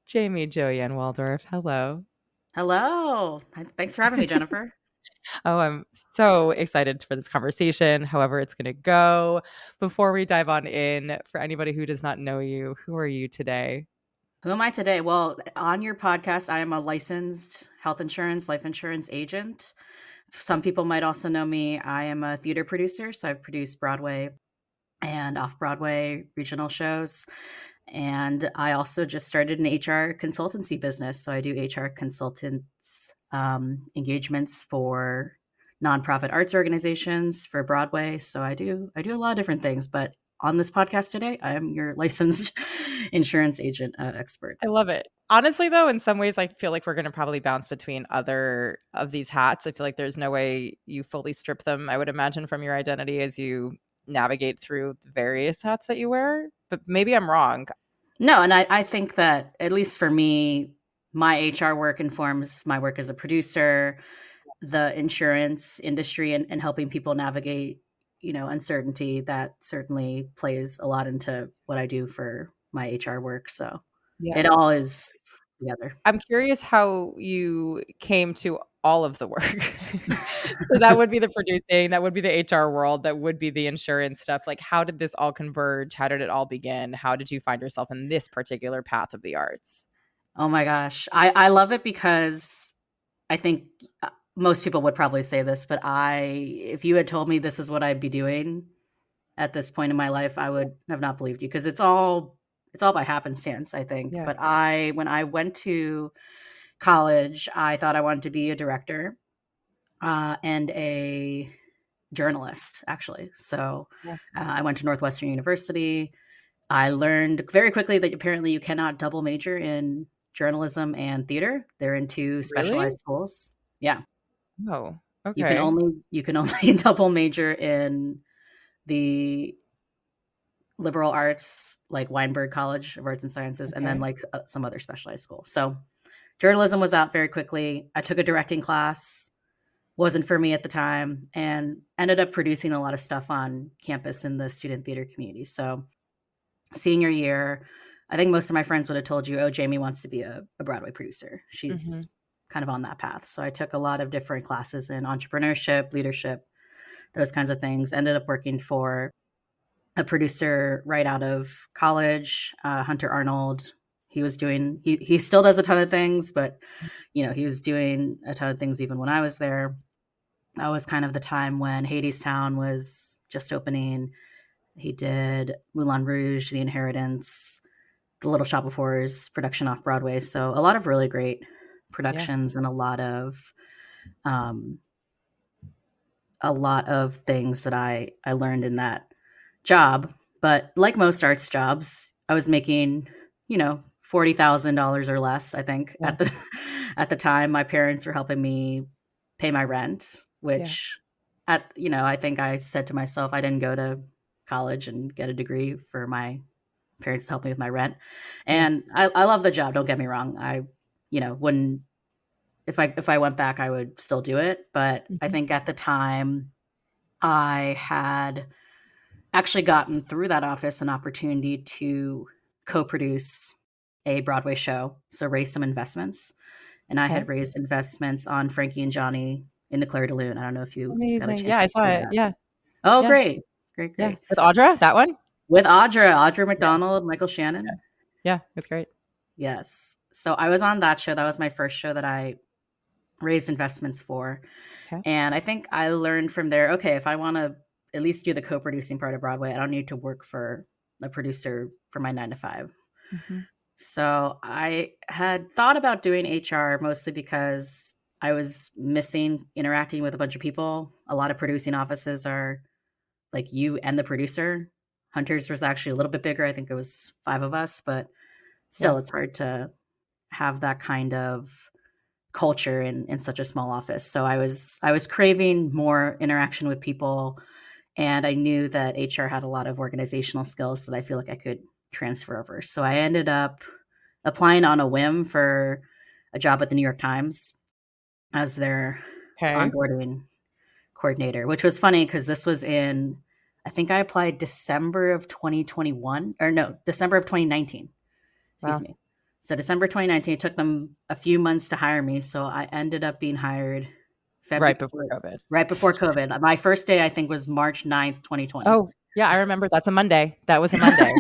Joeyen-Waldorf. Hello. Hello. Thanks for having me, Jennifer. Oh, I'm so excited for this conversation, however it's going to go. Before we dive on in, for anybody who does not know you, who are you today? Who am I today? Well, on your podcast, I am a licensed health insurance, life insurance agent. Some people might also know me. I am a theater producer, so I've produced Broadway and off Broadway regional shows. And I also just started an HR consultancy business. So I do HR consultants engagements for nonprofit arts organizations for Broadway. So I do a lot of different things. But on this podcast today, I am your licensed insurance agent expert. I love it. Honestly, though, in some ways, I feel like we're going to probably bounce between other of these hats. I feel like there's no way you fully strip them, I would imagine, from your identity as you navigate through the various hats that you wear. But maybe I'm wrong. No, and I think that at least for me, my HR work informs my work as a producer, the insurance industry, and helping people navigate, uncertainty. That certainly plays a lot into what I do for my HR work. So Yeah. it all is together. I'm curious how you came to all of the work. So that would be the producing, that would be the HR world, that would be the insurance stuff. Like, how did this all converge? How did it all begin? How did you find yourself in this particular path of the arts? Oh my gosh. I love it because I think most people would probably say this, but if you had told me this is what I'd be doing at this point in my life, I would have not believed you because it's all by happenstance, I think. Yeah. But when I went to college, I thought I wanted to be a director and a journalist, actually. So Yeah. I went to Northwestern University. I learned very quickly that apparently you cannot double major in journalism and theater. They're in two Really? specialized schools. Yeah, Oh, you can okay. only double major in the liberal arts, like Weinberg College of Arts and Sciences, and then Okay. like some other specialized school. So journalism was out very quickly. I took a directing class, wasn't for me at the time, and ended up producing a lot of stuff on campus in the student theater community. So senior year, I think most of my friends would have told you, oh, Jamie wants to be a Broadway producer. Mhm. She's kind of on that path. So I took a lot of different classes in entrepreneurship, leadership, those kinds of things. Ended up working for a producer right out of college, Hunter Arnold. He still does a ton of things, but he was doing a ton of things even when I was there. That was kind of the time when Hadestown was just opening. He did Moulin Rouge, The Inheritance, The Little Shop of Horrors production off Broadway. So a lot of really great Yeah. productions and um, a lot of things that I learned in that job. But like most arts jobs, I was making, $40,000 or less, I think, Yeah. at the at the time. My parents were helping me pay my rent, Yeah. which I think I said to myself, I didn't go to college and get a degree for my parents to help me with my rent. Yeah. And I love the job, don't get me wrong. I, wouldn't if I went back, I would still do it. But I Mhm. think at the time I had actually gotten through that office an opportunity to co-produce a Broadway show, so raise some investments. And I Okay. had raised investments on Frankie and Johnny in the Claire de Lune. I don't know if you got a Amazing. Yeah, chance I to saw see it. that. Yeah. Oh, Yeah. great. Great, Yeah. great. With Audra, that one? With Audra Yeah. McDonald, Michael Yeah. Shannon. Yeah, it's great. Yes. So I was on that show. That was my first show that I raised investments for. Okay. And I think I learned from there, okay, if I want to at least do the co-producing part of Broadway, I don't need to work for a producer for my 9 to 5. Mhm. So I had thought about doing HR mostly because I was missing interacting with a bunch of people. A lot of producing offices are like you and the producer. Hunter's was actually a little bit bigger. I think it was 5 of us, but Yeah. still it's hard to have that kind of culture in such a small office. So I was craving more interaction with people, and I knew that HR had a lot of organizational skills that I feel like I could transfer over. So I ended up applying on a whim for a job at the New York Times as their Okay. onboarding coordinator, which was funny because this was in, I think I applied December of 2021, or no, December of 2019. Excuse Wow. me. So December 2019, it took them a few months to hire me. So I ended up being hired Right February, before COVID. right before COVID. My first day, I think, was March 9th, 2020. Oh, yeah, I remember that's a Monday. That was a Monday.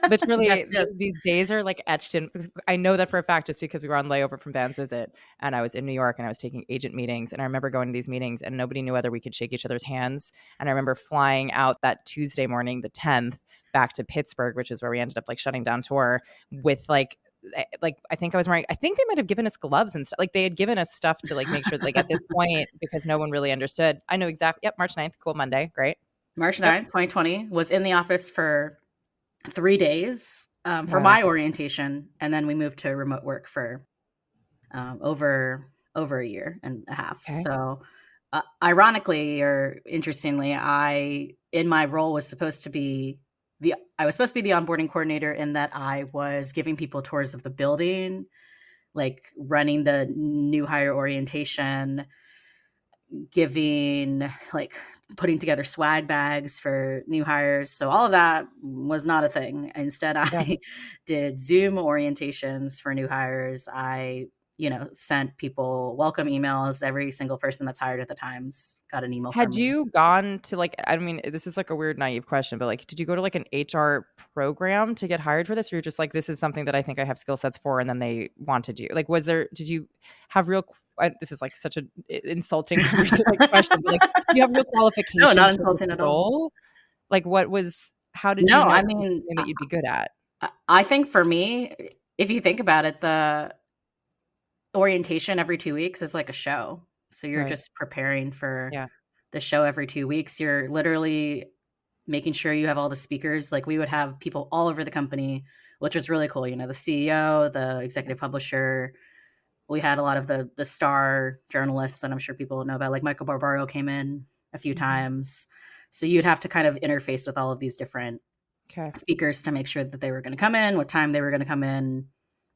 Literally, Yes, yes. these days are, like, etched in. I know that for a fact just because we were on layover from Dan's visit, and I was in New York, and I was taking agent meetings, and I remember going to these meetings, and nobody knew whether we could shake each other's hands, and I remember flying out that Tuesday morning, the 10th, back to Pittsburgh, which is where we ended up, like, shutting down tour with, I think I was wearing I think they might have given us gloves and stuff. Like, they had given us stuff to, like, make sure, like, at this point, because no one really understood. I know exactly. Yep, March 9th, cool Monday, great. March Yep. 9th, 2020, was in the office for 3 days for Wow. my orientation. And then we moved to remote work for over a year and a half. Okay. So, ironically or interestingly, I in my role was supposed to be I was supposed to be the onboarding coordinator in that I was giving people tours of the building, like running the new hire orientation, giving like putting together swag bags for new hires. So all of that was not a thing. Instead, Yeah. I did Zoom orientations for new hires. I, sent people welcome emails. Every single person that's hired at the Times got an email from Had me. you gone to, like, I mean, this is, like, a weird naive question, but, like, did you go to, like, an HR program to get hired for this? Or you're just like, "This is something that I think I have skill sets for," and then they wanted you? Like, did you have real q this is, like, such an insulting conversation, like, question, but, like, do you have real No, not qualifications for this insulting at all. role? Like, how did you No, know I this was mean, something that you'd be good at? I think for me, if you think about it, the orientation every 2 weeks is like a show. So you're Right. just preparing for Yeah. the show every 2 weeks. You're literally making sure you have all the speakers. Like we would have people all over the company, which was really cool. The CEO, the executive publisher. We had a lot of the star journalists that I'm sure people know about. Like Michael Barbaro came in a few Mhm. times. So you'd have to kind of interface with all of these different 'Kay. speakers to make sure that they were going to come in, what time they were going to come in,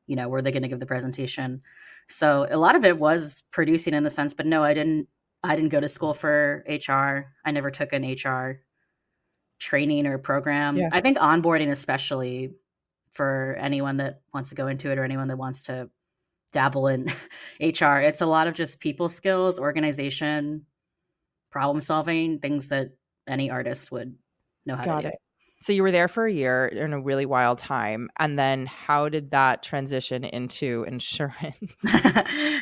were they going to give the presentation. So a lot of it was producing in the sense, but no, I didn't go to school for HR. I never took an HR training or program. Yeah. I think onboarding, especially for anyone that wants to go into it or anyone that wants to dabble in HR, it's a lot of just people skills, organization, problem solving, things that any artist would know how to Got do. it. So you were there for a year in a really wild time, and then how did that transition into insurance?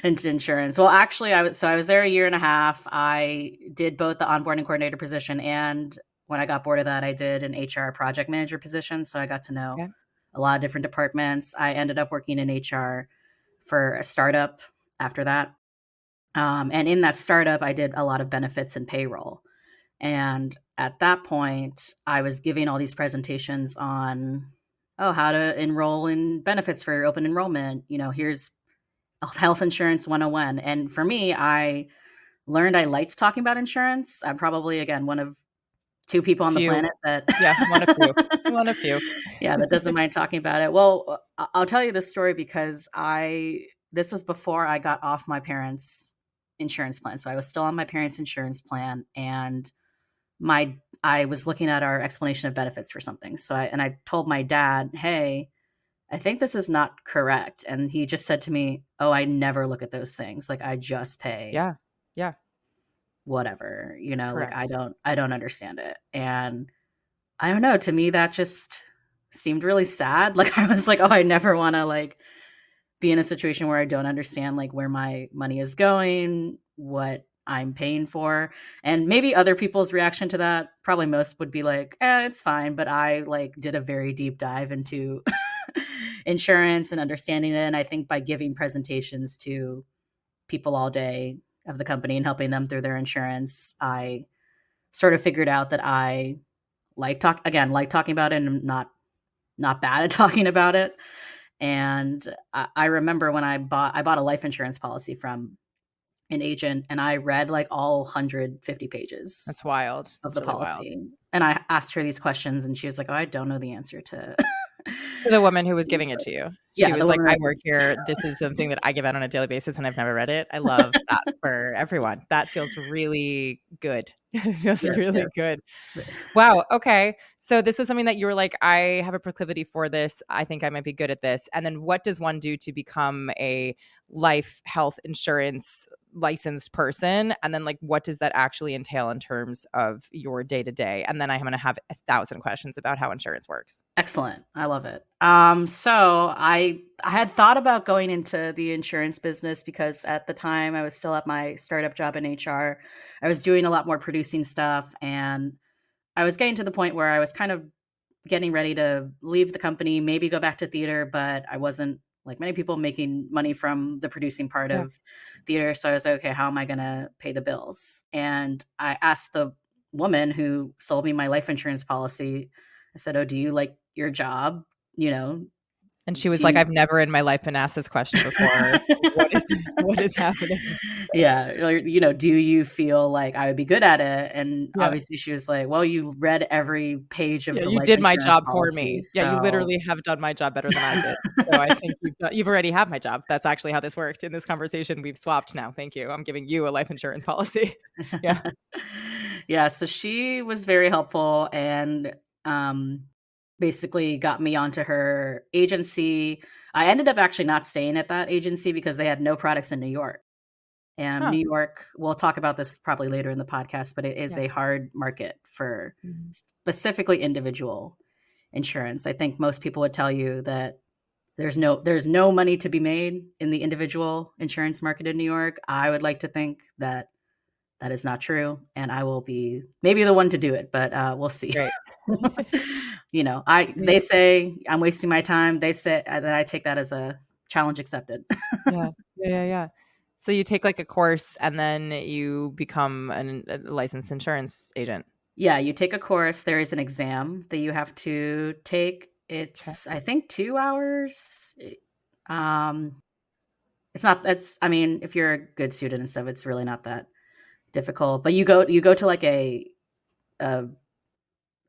Into insurance. Well, actually, I was there a year and a half. I did both the onboarding coordinator position, and when I got bored of that, I did an HR project manager position. So I got to know Okay. a lot of different departments. I ended up working in HR for a startup after that. And in that startup, I did a lot of benefits and payroll. And at that point, I was giving all these presentations on, how to enroll in benefits for your open enrollment. Here's health insurance 101. And for me, I learned I liked talking about insurance. I'm probably, again, one of two people on the Few. planet that Yeah, one of few. One of few. yeah, that doesn't mind talking about it. Well, I'll tell you this story because this was before I got off my parents' insurance plan. So I was still on my parents' insurance plan, and I was looking at our explanation of benefits for something. So I told my dad, "Hey, I think this is not correct." And he just said to me, "Oh, I never look at those things. Like I just pay Yeah. Yeah. whatever, like I Correct. don't I don't understand it." And I don't know, to me that just seemed really sad. Like I was like, "Oh, I never want to like be in a situation where I don't understand like where my money is going, what I'm paying for." And maybe other people's reaction to that, probably most would be like, it's fine. But I like did a very deep dive into insurance and understanding it. And I think by giving presentations to people all day of the company and helping them through their insurance, I sort of figured out that I like talking about it and I'm not bad at talking about it. And I remember when I bought a life insurance policy from an agent, and I read like all 150 pages That's wild. of That's the really wild. policy. And I asked her these questions, and she was like, "Oh, I don't know the answer to To the woman who was these." giving it to you. She Yeah, was the like, woman "I that work here. This is something that I give out on a daily basis, and I've never read it." I love that for everyone. That feels really good. Feels Yes, really yes. good. Wow, okay. So this was something that you were like, "I have a proclivity for this. I think I might be good at this." And then what does one do to become a life health insurance licensed person? And then, like, what does that actually entail in terms of your day-to-day? And then I'm gonna have 1,000 questions about how insurance works. Excellent. I love it. So I had thought about going into the insurance business because at the time I was still at my startup job in HR. I was doing a lot more producing stuff, and I was getting to the point where I was kind of getting ready to leave the company, maybe go back to theater, but I wasn't, like many people, making money from the producing part Yeah. of theater. So I was like, okay, how am I going to pay the bills? And I asked the woman who sold me my life insurance policy, I said, "Oh, do you like your job? You know, And she was do like, you "I've never in my life been asked this question before. What is what is happening?" Yeah, or, "Do you feel like I would be good at it?" And Yeah. obviously she was like, "Well, you read every page of Yeah, the you life did my insurance job for policy, me. Yeah, you so." literally have done my job better than I did. So I think you've already had my job. That's actually how this worked. In this conversation, we've swapped now. Thank you. I'm giving you a life insurance policy. Yeah. Yeah, so she was very helpful and, um, basically got me onto her agency. I ended up actually not staying at that agency because they had no products in New York. And Huh. New York, we'll talk about this probably later in the podcast, but it is Yeah. a hard market for Mhm. specifically individual insurance. I think most people would tell you that there's no money to be made in the individual insurance market in New York. I would like to think that that is not true, and I will be maybe the one to do it, but, we'll see. Great. I Yeah. they say I'm wasting my time. They say that I take that as a challenge accepted. Yeah. Yeah, yeah, yeah. So you take, like, a course and then you become a licensed insurance agent. Yeah, you take a course. There is an exam that you have to take. Okay. It's, I think, 2 hours. Um, it's not that's I mean, if you're a good student and stuff, it's really not that difficult, but you go to, like, a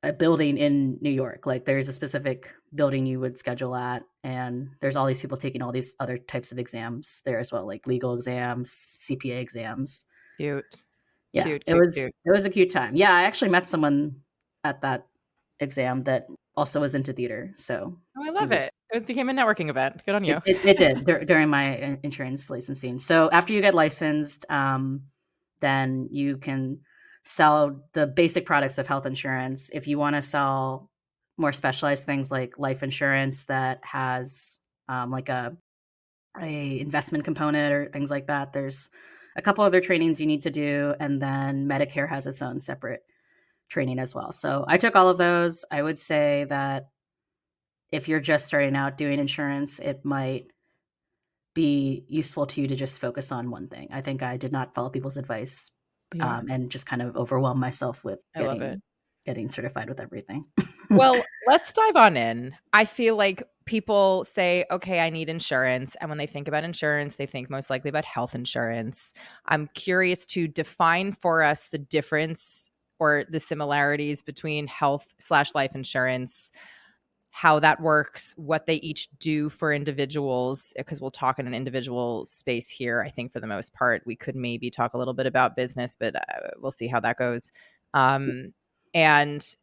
a building in New York. Like, there's a specific building you would schedule at, and there's all these people taking all these other types of exams there as well, like legal exams, CPA exams. Cute. Yeah, Cute, it cute, was cute. it was a cute time. Yeah, I actually met someone at that exam that also was into theater, so Oh, I he love it. was It became a networking event. Good on it you. it it did during my insurance licensing. So after you get licensed, then you can sell the basic products of health insurance. If you wanna sell more specialized things like life insurance that has, like a investment component or things like that, there's a couple other trainings you need to do, and then Medicare has its own separate training as well. So I took all of those. I would say that if you're just starting out doing insurance, it might be useful to you to just focus on one thing. I think I did not follow people's advice, Yeah, and just kind of overwhelm myself with I love it. getting certified with everything. Well, let's dive on in. I feel like people say, "Okay, I need insurance." And when they think about insurance, they think most likely about health insurance. I'm curious to define for us the difference or the similarities between health/life insurance, how that works, what they each do for individuals, because we'll talk in an individual space here. I think for the most part, we could maybe talk a little bit about business, but we'll see how that goes. And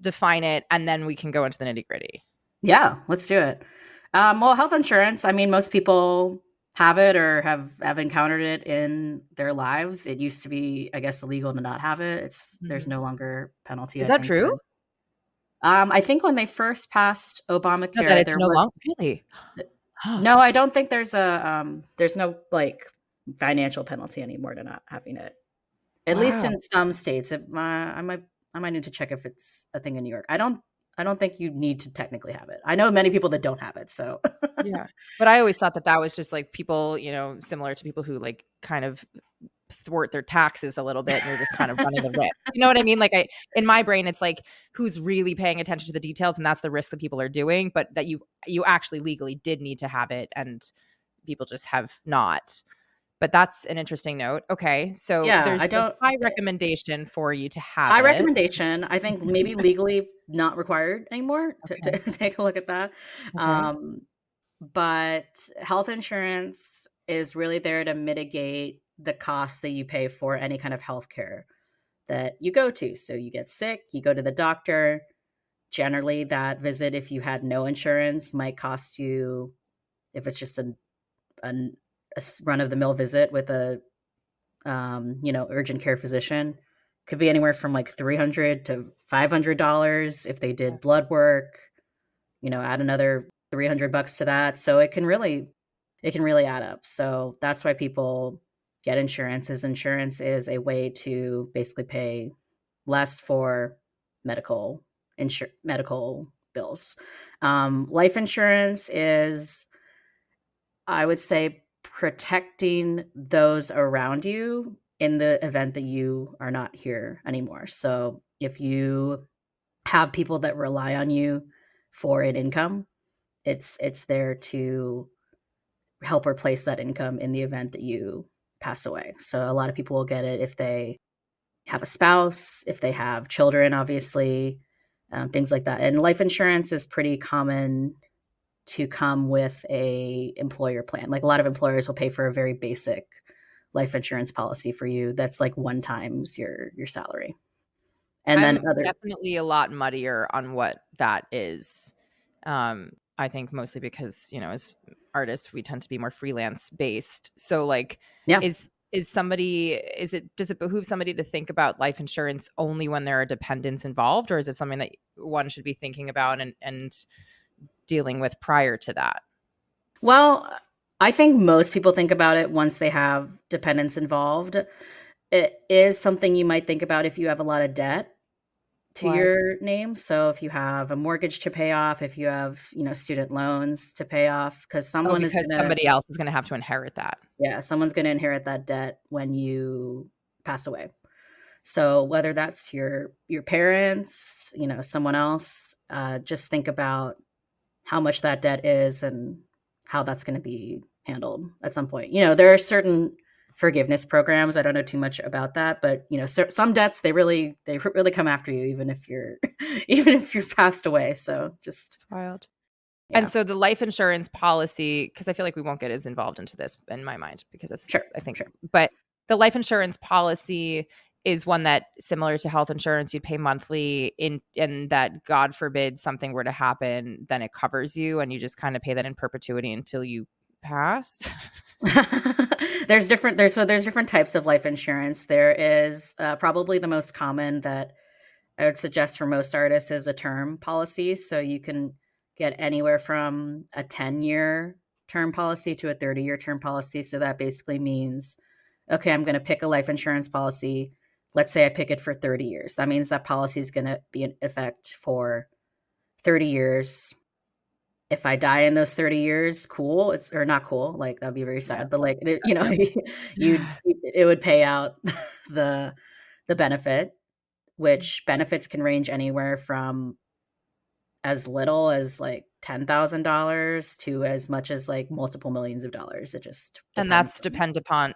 define it, and then we can go into the nitty-gritty. Yeah, let's do it. Well, health insurance, I mean, most people have it or have encountered it in their lives. It used to be, I guess, illegal to not have it. There's Mhm. no longer penalty, Is I that think, true? for I think when they first passed No, that Obamacare, it's there no long was really? Huh. no, I don't think there's no, like, financial penalty anymore to not having it. At least Wow. in some states. I might need to check if it's a thing in New York. I don't think you need to technically have it. I know many people that don't have it, so Yeah. But I always thought that that was just, like, people, similar to people who, like, kind of thwart their taxes a little bit, and you're just kind of running the risk. You know what I mean? Like, I in my brain, it's like, who's really paying attention to the details, and that's the risk that people are doing, but that you actually legally did need to have it, and people just have not. But that's an interesting note. Okay, so Yeah, there's I the don't high recommendation for you to have high it. recommendation. I think maybe legally not required anymore to Okay, take a look at that. okay. Um, but health insurance is really there to mitigate the costs that you pay for any kind of healthcare that you go to. So you get sick, you go to the doctor. Generally, that visit, if you had no insurance, might cost you, if it's just a run of the mill visit with a urgent care physician, could be anywhere from like $300 to $500 if they did blood work. Add another $300 to that. So it can really add up. So that's why people get insurance. Is insurance is a way to basically pay less for medical bills. Life insurance is, I would say, protecting those around you in the event that you are not here anymore. So if you have people that rely on you for an income, it's there to help replace that income in the event that you pass away. So a lot of people will get it if they have a spouse, if they have children, obviously, things like that. And life insurance is pretty common to come with a employer plan. Like a lot of employers will pay for a very basic life insurance policy for you that's like one times your salary. And then I'm other definitely a lot muddier on what that is. I think mostly because, as artists, we tend to be more freelance based. So like yeah. is somebody does it behoove somebody to think about life insurance only when there are dependents involved, or is it something that one should be thinking about and dealing with prior to that? Well, I think most people think about it once they have dependents involved. It is something you might think about if you have a lot of debt to Why? your name. So if you have a mortgage to pay off, if you have, student loans to pay off, because Oh, someone is because gonna somebody else is going to have to inherit that. yeah, someone's gonna inherit that debt when you pass away. So whether that's your parents, someone else, just think about how much that debt is and how that's going to be handled at some point. There are certain forgiveness programs. I don't know too much about that, but some debts they really come after you, even if you're even if you've passed away. So just It's wild. And yeah, so the life insurance policy, because I feel like we won't get as involved into this in my mind because it's, sure, I think, sure. but the life insurance policy is one that, similar to health insurance, you pay monthly and that God forbid something were to happen, then it covers you and you just kind of pay that in perpetuity until you pass. There's different types of life insurance. There is probably the most common that I would suggest for most artists is a term policy. So you can get anywhere from a 10-year term policy to a 30-year term policy. So that basically means, okay, I'm going to pick a life insurance policy. Let's say I pick it for 30 years. That means that policy is going to be in effect for 30 years. If I die in those 30 years, cool. It's or not cool. Like that'd be very Yeah. sad. But like Yep. you it would pay out the the benefit, which benefits can range anywhere from as little as like $10,000 to as much as like multiple millions of dollars. It just And depends. that's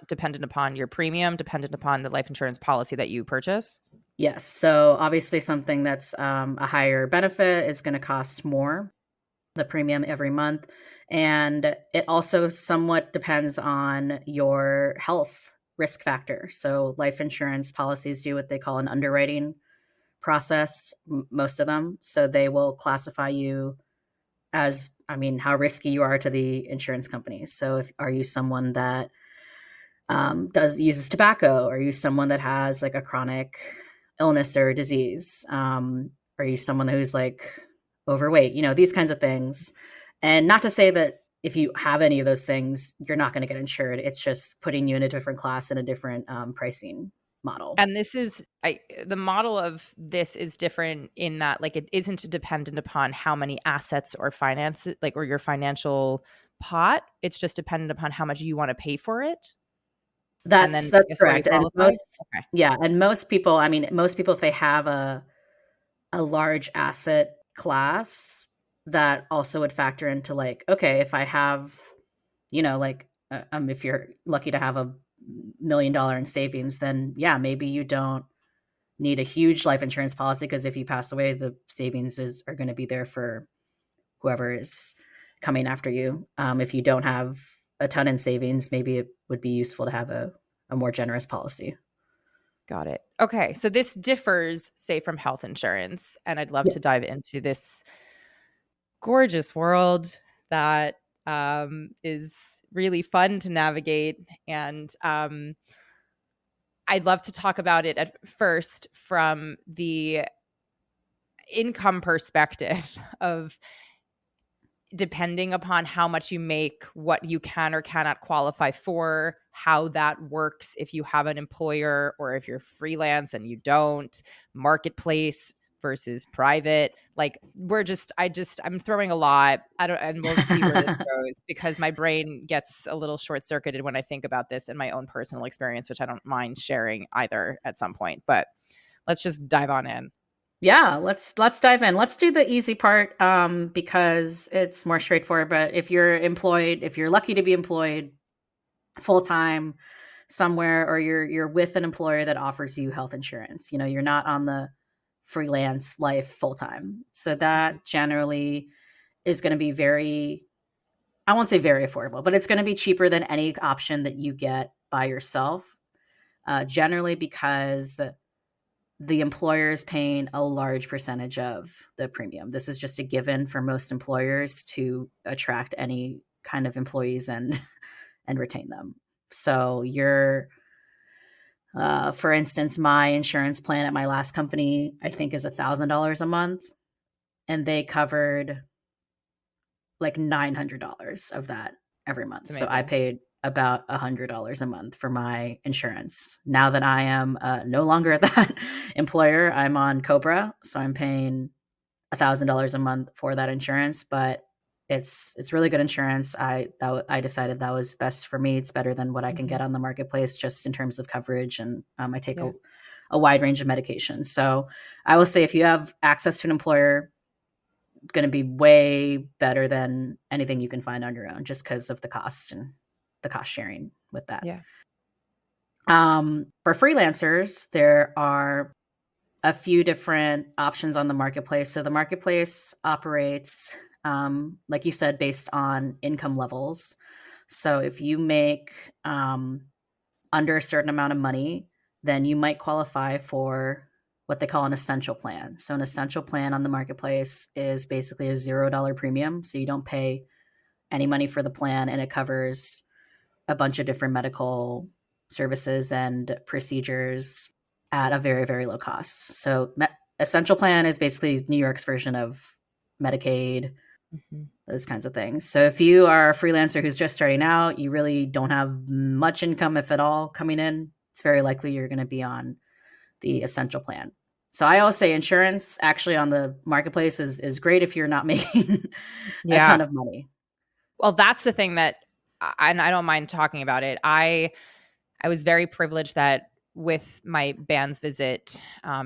dependent upon your premium, dependent upon the life insurance policy that you purchase. Yes. So obviously, something that's a higher benefit is going to cost more, the premium every month. And it also somewhat depends on your health risk factor. So life insurance policies do what they call an underwriting process, most of them. So they will classify you as, I mean, how risky you are to the insurance companies. So if are you someone that does uses tobacco? Are you someone that has like a chronic illness or disease? Are you someone who's like overweight? These kinds of things. And not to say that if you have any of those things, you're not going to get insured. It's just putting you in a different class and a different pricing model. And the model of this is different in that, like, it isn't dependent upon how many assets or finance, like, or your financial pot. It's just dependent upon how much you want to pay for it. And That's then I that's guess where you correct. And qualify. most Okay. yeah, and most people, I mean, most people if they have a large asset class, that also would factor into like, okay, if I have, if you're lucky to have $1 million in savings, then yeah, maybe you don't need a huge life insurance policy because if you pass away, the savings are going to be there for whoever is coming after you. If you don't have a ton in savings, maybe it would be useful to have a more generous policy. Got it. Okay. So this differs, say, from health insurance. And I'd love Yeah. to dive into this gorgeous world that is really fun to navigate. And I'd love to talk about it at first from the income perspective of depending upon how much you make, what you can or cannot qualify for, how that works if you have an employer or if you're freelance and you don't, marketplace versus private. Like I'm throwing a lot. I don't, and we'll see where this goes because my brain gets a little short circuited when I think about this in my own personal experience, which I don't mind sharing either at some point. But let's just dive on in. Yeah, let's dive in. Let's do the easy part because it's more straightforward. But if you're employed, if you're lucky to be employed full time somewhere, or you're with an employer that offers you health insurance, you're not on the freelance life full time. So Mhm. that generally is going to be very, I won't say very affordable, but it's going to be cheaper than any option that you get by yourself. Generally because the employer is paying a large percentage of the premium. This is just a given for most employers to attract any kind of employees and and retain them. So for instance, my insurance plan at my last company, I think, is $1,000 a month, and they covered like $900 of that every month. It's So I amazing. paid about $100 a month for my insurance. Now that I am no longer at that employer, I'm on Cobra, so I'm paying $1,000 a month for that insurance. But it's really good insurance. I decided that was best for me. It's better than what I can Mhm. get on the marketplace just in terms of coverage, and I take Yeah. a wide range of medications. So I will say if you have access to an employer, going to be way better than anything you can find on your own just because of the cost and the cost sharing with that. Yeah. For freelancers, there are a few different options on the marketplace. So the marketplace operates, like you said, based on income levels. So if you make under a certain amount of money, then you might qualify for what they call an essential plan. So an essential plan on the marketplace is basically a $0 premium. So you don't pay any money for the plan, and it covers a bunch of different medical services and procedures at a very, very low cost. So essential plan is basically New York's version of Medicaid, Mhm. those kinds of things. So if you are a freelancer who's just starting out, you really don't have much income, if at all, coming in, it's very likely you're going to be on the essential plan. So I always say insurance actually on the marketplace is great if you're not making a Yeah. ton of money. Well, that's the thing that and I don't mind talking about it. I was very privileged that with my band's visit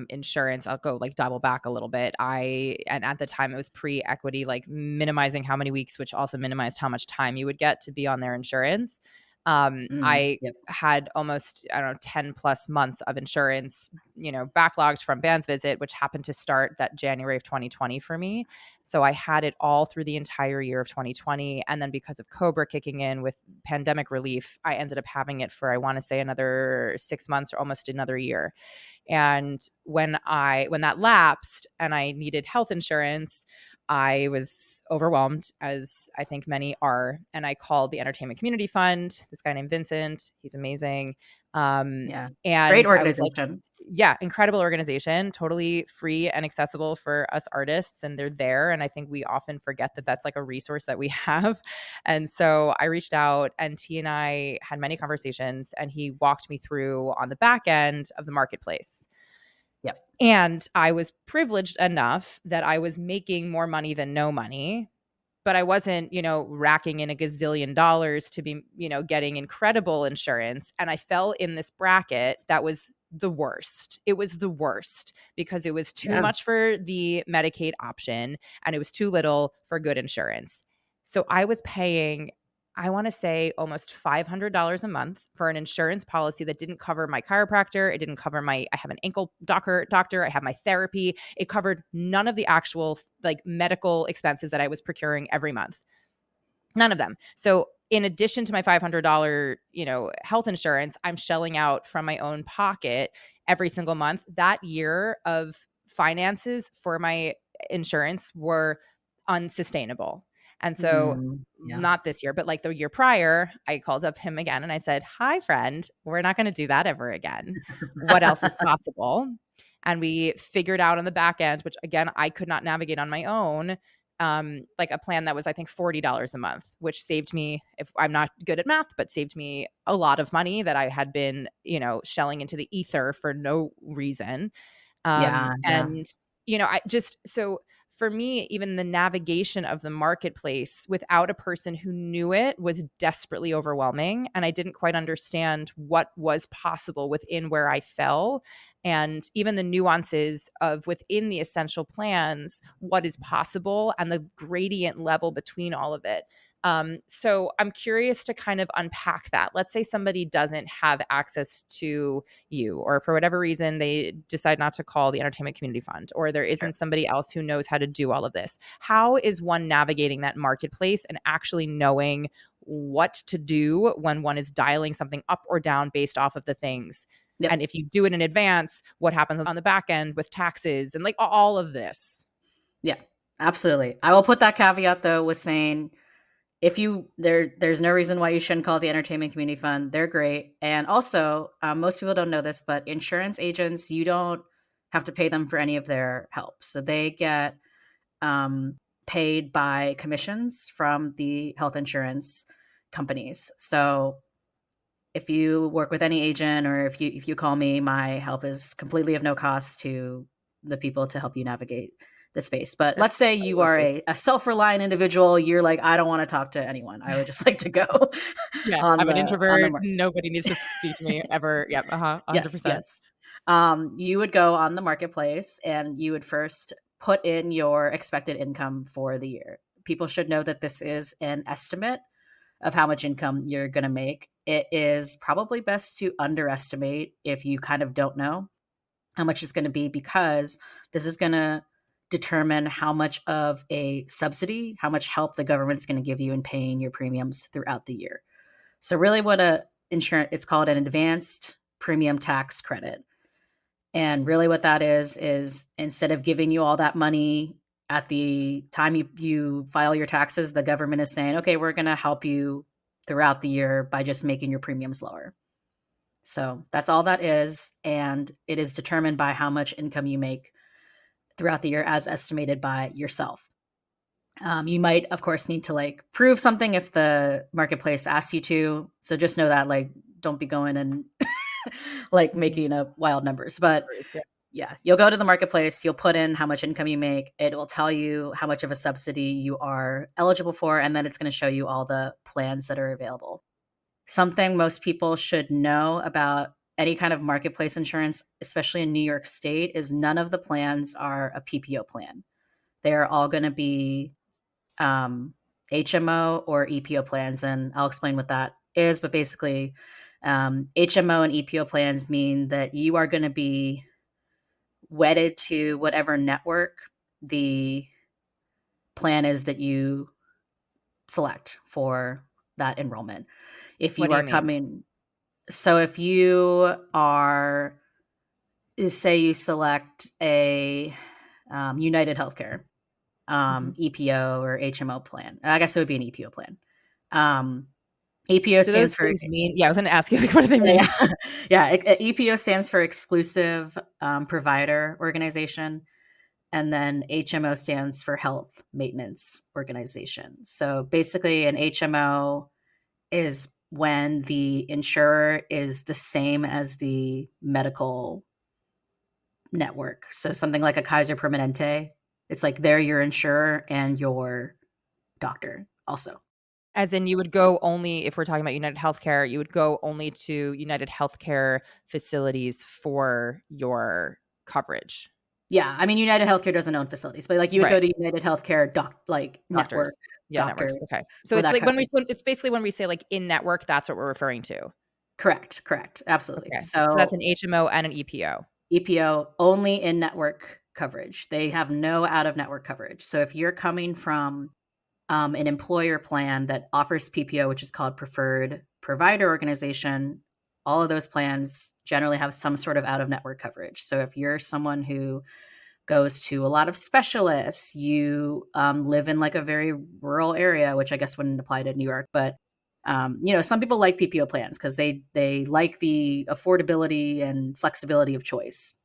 insurance, I'll go like double back a little bit. And at the time it was pre-equity, like minimizing how many weeks, which also minimized how much time you would get to be on their insurance. I Yep. had almost, I don't know, 10 plus months of insurance, backlogged from band's visit, which happened to start that January of 2020 for me. So I had it all through the entire year of 2020. And then because of Cobra kicking in with pandemic relief, I ended up having it for, I want to say, another 6 months or almost another year. And when that lapsed and I needed health insurance, I was overwhelmed, as I think many are. And I called the Entertainment Community Fund, this guy named Vincent. He's amazing. Yeah. Great And I was like, organization. yeah, incredible organization, totally free and accessible for us artists. And they're there. And I think we often forget that that's like a resource that we have. And so I reached out, and T and I had many conversations, and he walked me through on the back end of the marketplace. Yep. And I was privileged enough that I was making more money than no money, but I wasn't, racking in a gazillion dollars to be, getting incredible insurance. And I fell in this bracket that was the worst. It was the worst because it was too Yeah. much for the Medicaid option and it was too little for good insurance. So I was paying, I want to say, almost $500 a month for an insurance policy that didn't cover my chiropractor. It didn't cover I have an ankle doctor. I have my therapy. It covered none of the actual like medical expenses that I was procuring every month. None of them. So in addition to my $500, health insurance, I'm shelling out from my own pocket every single month. That year of finances for my insurance were unsustainable. And so Yeah. not this year, but like the year prior, I called up him again and I said, "Hi, friend, we're not going to do that ever again. What else is possible?" And we figured out on the back end, which again, I could not navigate on my own, like a plan that was, I think, $40 a month, which saved me, if I'm not good at math, but saved me a lot of money that I had been, shelling into the ether for no reason. Yeah, yeah. And, I just, so for me, even the navigation of the marketplace without a person who knew it was desperately overwhelming. And I didn't quite understand what was possible within where I fell. And even the nuances of within the essential plans, what is possible and the gradient level between all of it. So I'm curious to kind of unpack that. Let's say somebody doesn't have access to you, or for whatever reason they decide not to call the entertainment community fund, or there Sure. isn't somebody else who knows how to do all of this. How is one navigating that marketplace and actually knowing what to do when one is dialing something up or down based off of the things? Yep. And if you do it in advance, what happens on the back end with taxes and like all of this? Yeah, absolutely. I will put that caveat though with saying if there's no reason why you shouldn't call the entertainment community fund. They're great. And also, most people don't know this, but insurance agents, you don't have to pay them for any of their help. So they get um, paid by commissions from the health insurance companies. So if you work with any agent or if you call me, my help is completely of no cost to the people to help you navigate the space. But let's say I you love are this. a self-reliant individual, you're like, I don't want to talk to anyone. I would just like to go Yeah, on I'm an the introvert. market. Nobody needs to speak to me ever. Yep. Yes, 100%. yes. You would go on the marketplace and you would first put in your expected income for the year. People should know that this is an estimate of how much income you're going to make. It is probably best to underestimate if you kind of don't know how much it's going to be, because this is going to determine how much of a subsidy, how much help the government's going to give you in paying your premiums throughout the year. So really what a insurance, it's called an advanced premium tax credit. And really what that is instead of giving you all that money at the time you file your taxes, the government is saying, okay, we're going to help you throughout the year by just making your premiums lower. So that's all that is. And it is determined by how much income you make throughout the year as estimated by yourself. You might, of course, need to like prove something if the marketplace asks you to. So just know that, like, don't be going and like Mhm. making up wild numbers. But Yeah. yeah, you'll go to the marketplace, you'll put in how much income you make. It will tell you how much of a subsidy you are eligible for, and then it's going to show you all the plans that are available. Something most people should know about any kind of marketplace insurance, especially in New York State, is none of the plans are a PPO plan. They're all going to be um, HMO or EPO plans, and I'll explain what that is. But basically, HMO and EPO plans mean that you are going to be wedded to whatever network the plan is that you select for that enrollment. If What you do are you mean? coming, so if you are, say you select a United Healthcare Mhm. EPO or HMO plan, I guess it would be an EPO plan. Um, EPO Do those stands for things mean, yeah, I was gonna ask you, like, what do they mean? yeah, yeah. EPO stands for exclusive provider organization, and then HMO stands for health maintenance organization. So basically, an HMO is when the insurer is the same as the medical network. So something like a Kaiser Permanente, it's like they're your insurer and your doctor also. As in you would go only, if we're talking about United Healthcare, you would go only to United Healthcare facilities for your coverage. Yeah, I mean, United Healthcare doesn't own facilities, but like you would Right. go to United Healthcare like network Doctors. Yeah, networks, doctors okay. So for it's that like coverage. it's basically when we say, like, in-network, that's what we're referring to. Correct, correct, absolutely. Okay. So that's an So HMO and an EPO. EPO only in network coverage. They have no out of network coverage. So if you're coming from an employer plan that offers PPO, which is called Preferred Provider Organization, all of those plans generally have some sort of out of network coverage. So if you're someone who goes to a lot of specialists, you live in like a very rural area, which I guess wouldn't apply to New York, but some people like PPO plans because they like the affordability and flexibility of choice.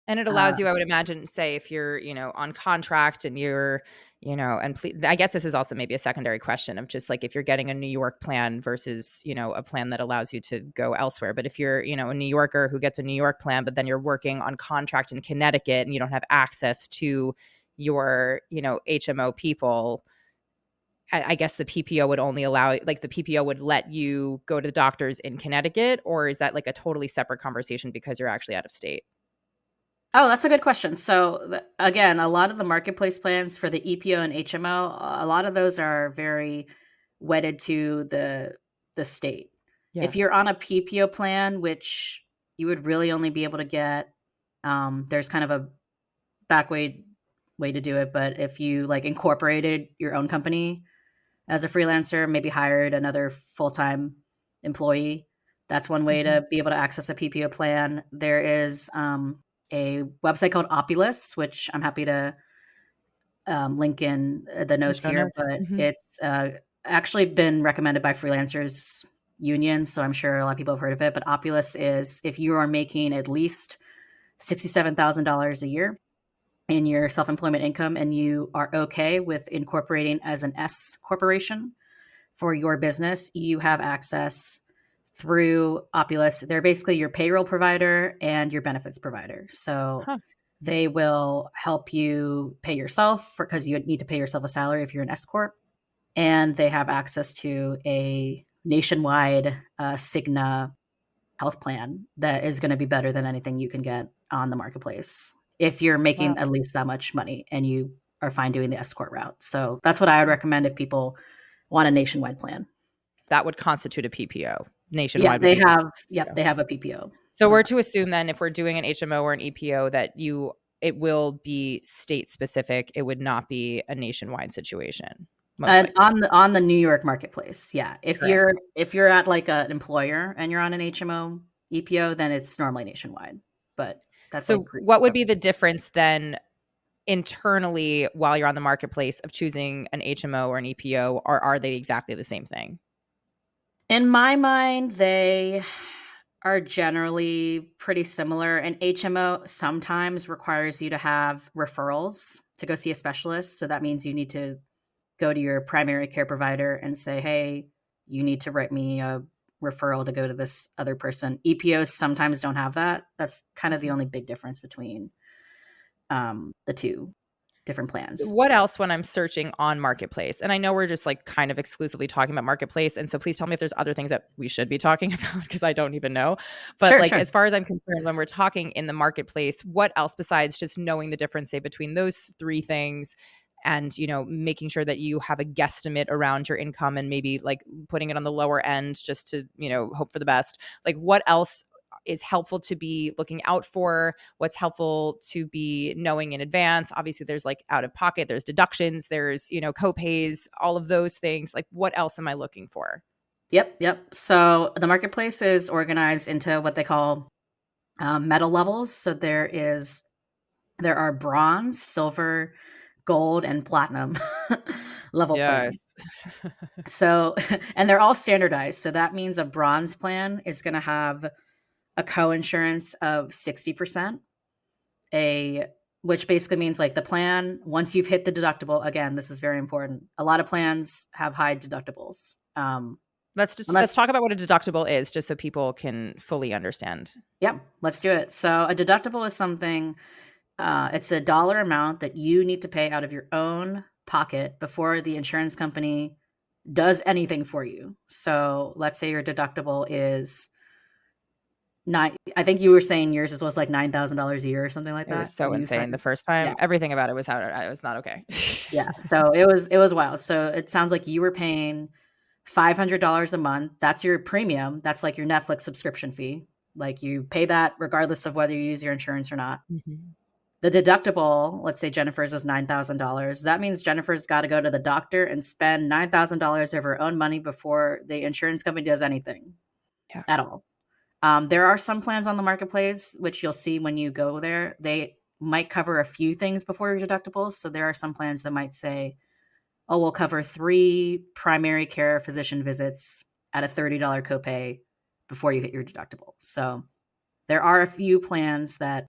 And it Uh, allows you, I would imagine, say if you're, on contract and you're, and I guess this is also maybe a secondary question of just like if you're getting a New York plan versus, a plan that allows you to go elsewhere. But if you're, a New Yorker who gets a New York plan, but then you're working on contract in Connecticut and you don't have access to your, HMO people, I guess the PPO would only allow, like the PPO would let you go to the doctors in Connecticut, or is that like a totally separate conversation because you're actually out of state? Oh, that's a good question. So again, a lot of the marketplace plans for the EPO and HMO, a lot of those are very wedded to the state. Yeah. If you're on a PPO plan, which you would really only be able to get, there's kind of a back way to do it, but if you like incorporated your own company as a freelancer, maybe hired another full-time employee. That's one way Mhm. to be able to access a PPO plan. There is a website called Opulus, which I'm happy to link in the The notes show here, notes. but Mhm. it's actually been recommended by Freelancers Union, so I'm sure a lot of people have heard of it. But Opulus is if you are making at least $67,000 a year in your self-employment income and you are okay with incorporating as an S corporation for your business, you have access through Opulus. They're basically your payroll provider and your benefits provider. So Huh. they will help you pay yourself because you need to pay yourself a salary if you're an S corp, and they have access to a nationwide Cigna health plan that is going to be better than anything you can get on the marketplace if you're Wow. making at least that much money and you are fine doing the escort route. So that's what I would recommend if people want a nationwide plan. That would constitute a PPO. Yeah, Nationwide would be the yep, PPO. they have a PPO So on we're that. to assume then if we're doing an HMO or an EPO that it will be state specific. It would not be a nationwide situation, most likely. On the New York marketplace, yeah. Right. If you're at like an employer and you're on an HMO EPO, then it's normally nationwide. But that's like So group what would be the coverage. difference then internally while you're on the marketplace of choosing an HMO or an EPO, or are they exactly the same thing? In my mind, they are generally pretty similar. An HMO sometimes requires you to have referrals to go see a specialist. So that means you need to go to your primary care provider and say, hey, you need to write me a referral to go to this other person. EPOs sometimes don't have that. That's kind of the Mhm. only big difference between the two different So plans. what else when I'm searching on Marketplace? And I know we're just like kind of exclusively talking about Marketplace. And so please tell me if there's other things that we should be talking about because I don't even know. But Sure, like sure. as far as I'm concerned, when we're talking in the Marketplace, what else besides just knowing the difference, say, between those three things and making sure that you have a guesstimate around your income and maybe like putting it on the lower end just to, hope for the best. Like what else is helpful to be looking out for, what's helpful to be knowing in advance. Obviously, there's like out of pocket, there's deductions, there's, co-pays, all of those things. Like, what else am I looking for? Yep, yep. So the marketplace is organized into what they call metal levels. So there are bronze, silver, gold, and platinum level plans. Yes. So, and they're all standardized. So that means a bronze plan is going to have a co-insurance of 60%, a which basically means like the plan once you've hit the deductible. Again, this is very important. A lot of plans have high deductibles. Let's Unless talk about what a deductible is just so people can fully understand. Yep, let's do it. So a deductible is something it's a dollar amount that you need to pay out of your own pocket before the insurance company does anything for you. So let's say your deductible is nine. I think you were saying yours was like $9,000 a year or something like It was that so when you insane the started. first Yeah, time. Everything about it was how I was not okay. yeah. So it was wild. So it sounds like you were paying $500 a month. That's your premium. That's like your Netflix subscription fee. Like you pay that regardless of whether you use your insurance or not. Mhm. The deductible, let's say Jennifer's was $9,000. That means Jennifer's got to go to the doctor and spend $9,000 of her own money before the insurance company does anything Yeah. at all. There are some plans on the marketplace, which you'll see when you go there. They might cover a few things before your deductibles. So there are some plans that might say, oh, we'll cover 3 primary care physician visits at a $30 copay before you hit your deductible. So there are a few plans that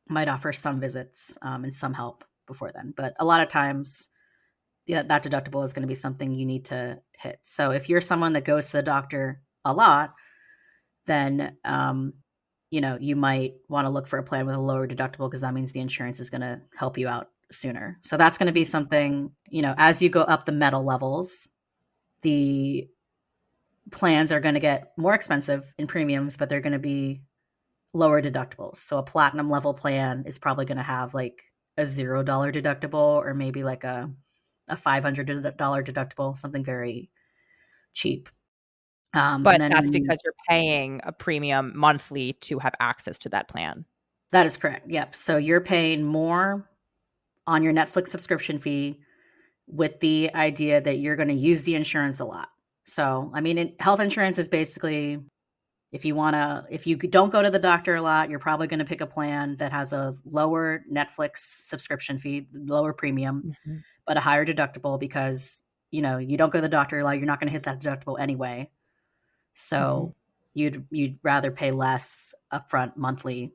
might offer some visits and some help before then. But a lot of times, yeah, that deductible is going to be something you need to hit. So if you're someone that goes to the doctor a lot, then you might want to look for a plan with a lower deductible because that means the insurance is going to help you out sooner. So that's going to be something, as you go up the metal levels, the plans are going to get more expensive in premiums, but they're going to be lower deductibles. So a platinum level plan is probably going to have like a $0 deductible or maybe like a $500 deductible, something very cheap. And But then that's because you're paying a premium monthly to have access to that plan. that is correct. Yep. So you're paying more on your Netflix subscription fee with the idea that you're going to use the insurance a lot. So, I mean, health insurance is basically if you don't go to the doctor a lot, you're probably going to pick a plan that has a lower Netflix subscription fee, lower premium, Mhm. but a higher deductible because, you don't go to the doctor a lot, you're not going to hit that deductible anyway. Mhm. So you'd rather pay less upfront monthly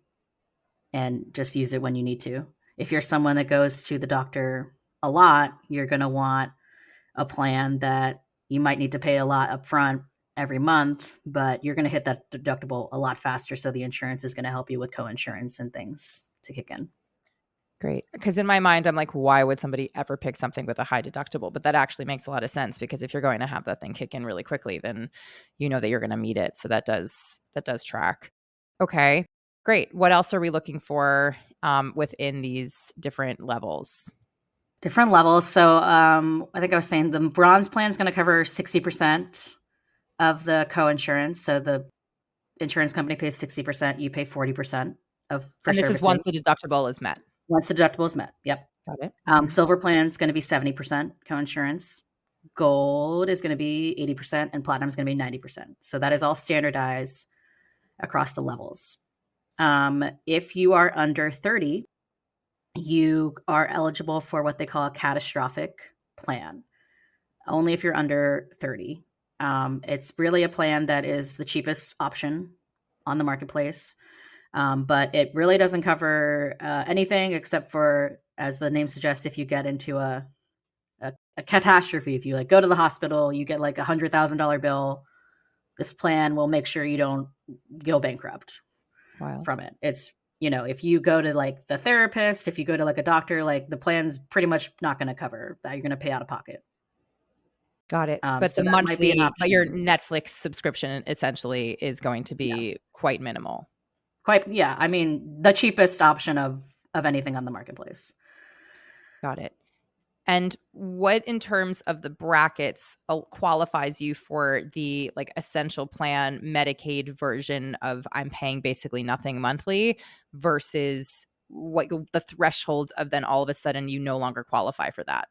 and just use it when you need to. If you're someone that goes to the doctor a lot, you're going to want a plan that you might need to pay a lot upfront every month, but you're going to hit that deductible a lot faster. So the insurance is going to help you with co-insurance and things to kick in. Great. Because in my mind, I'm like, why would somebody ever pick something with a high deductible? But that actually makes a lot of sense because if you're going to have that thing kick in really quickly, then you know that you're going to meet it. So that does track. Okay. Great. What else are we looking for within these different levels? Different levels. So I think I was saying the bronze plan is going to cover 60% of the co-insurance. So the insurance company pays 60%, you pay 40% for And this is servicing once the deductible is met. once the deductible is met. Yep. Got it. Mhm. Silver plan is going to be 70% co-insurance. Gold is going to be 80% and platinum is going to be 90%. So that is all standardized across the levels. If you are under 30, you are eligible for what they call a catastrophic plan. Only if you're under 30. It's really a plan that is the cheapest option on the marketplace. But it really doesn't cover anything except for, as the name suggests, if you get into a catastrophe, if you like go to the hospital, you get like $100,000 bill. This plan will make sure you don't go bankrupt Wild. from it. It's if you go to like the therapist, if you go to like a doctor, like the plan's pretty much not going to cover that. You're going to pay out of pocket. Got it. But So that might be an but your option. Netflix subscription essentially is going to Yeah, be quite minimal. quite. Yeah, I mean the cheapest option of anything on the marketplace. Got it. And what in terms of the brackets qualifies you for the like essential plan Medicaid version of I'm paying basically nothing monthly versus what the threshold of then all of a sudden you no longer qualify for that?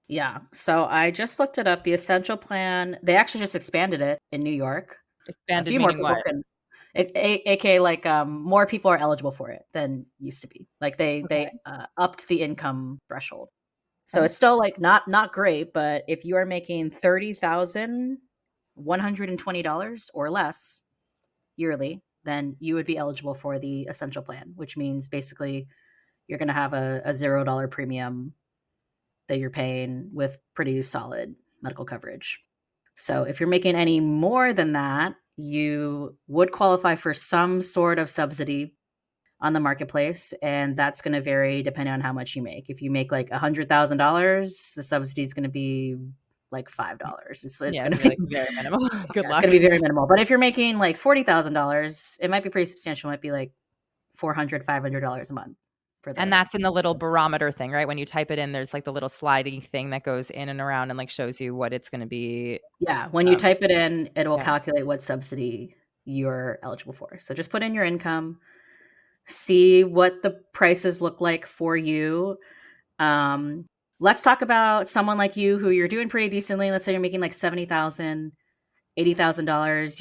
Yeah. So I just looked it up. The essential plan, they actually just expanded it in New York. A Expanded few more meaning people what? can aka like more people are eligible for it than used to be. Like they Okay. upped the income threshold. So Okay. it's still like not great, but if you are making $30,120 or less yearly, then you would be eligible for the essential plan, which means basically you're going to have a $0 premium that you're paying with pretty solid medical coverage. So if you're making any more than that, you would qualify for some sort of subsidy on the marketplace, and that's going to vary depending on how much you make. If you make like $100,000, the subsidy is going to be like $5. It's Yeah, going it's to gonna be be like very minimal. Good yeah, it's luck. going to be very minimal. But if you're making like $40,000, it might be pretty substantial. It might be like $400, $500 a month for And the that's in the little barometer thing, right? When you type it in, there's like the little sliding thing that goes in and around and like shows you what it's going to be. yeah. When you Um, type it in, it will yeah. calculate what subsidy you're eligible for. So just put in your income. see what the prices look like for you. Um, let's talk about someone like you who you're doing pretty decently. Let's say you're making like 70,000, $80,000.